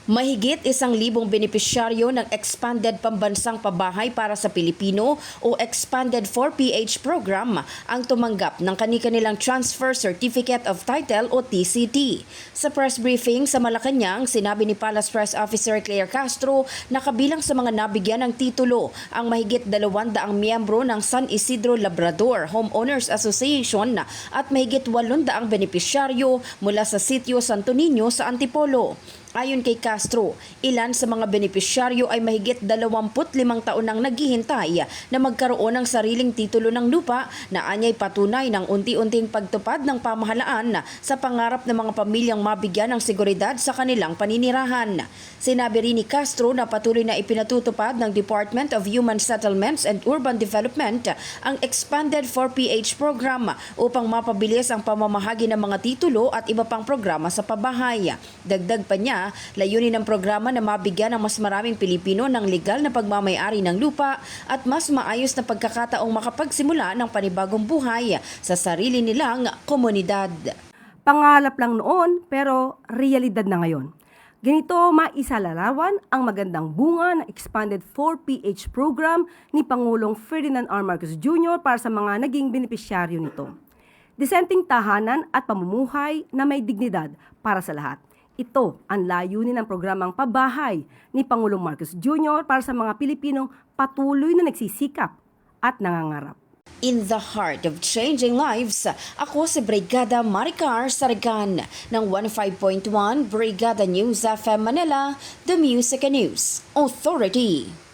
Mahigit 1,000 benepisyaryo ng Expanded Pambansang Pabahay para sa Pilipino o Expanded 4PH program ang tumanggap ng kani-kanilang Transfer Certificate of Title o TCT. Sa press briefing sa Malacanang, sinabi ni Palace Press Officer Claire Castro na kabilang sa mga nabigyan ng titulo ang mahigit 200 miyembro ng San Isidro Labrador Homeowners Association at mahigit 800 benepisyaryo mula sa sitio Santo Niño sa Antipolo. Ayon kay Castro, ilan sa mga benepisyaryo ay mahigit 25 taon nang naghihintay na magkaroon ng sariling titulo ng lupa na anyay patunay ng unti-unting pagtupad ng pamahalaan sa pangarap ng mga pamilyang mabigyan ng seguridad sa kanilang paninirahan. Sinabi rin ni Castro na patuloy na ipinatutupad ng Department of Human Settlements and Urban Development ang Expanded 4PH program upang mapabilis ang pamamahagi ng mga titulo at iba pang programa sa pabahay. Dagdag pa niya, layunin ng programa na mabigyan ng mas maraming Pilipino ng legal na pagmamay-ari ng lupa at mas maayos na pagkakataong makapagsimula ng panibagong buhay sa sarili nilang komunidad. Pangarap lang noon pero realidad na ngayon. Ganito maisalarawan ang magandang bunga ng Expanded 4PH program ni Pangulong Ferdinand R. Marcos Jr. para sa mga naging benepisyaryo nito. Disenteng tahanan at pamumuhay na may dignidad para sa lahat. Ito ang layunin ng programang Pabahay ni Pangulong Marcos Jr. para sa mga Pilipinong patuloy na nagsisikap at nangangarap. In the heart of changing lives, ako si Brigada Maricar Saragan ng 15.1 Brigada News FM Manila, The Music and News Authority.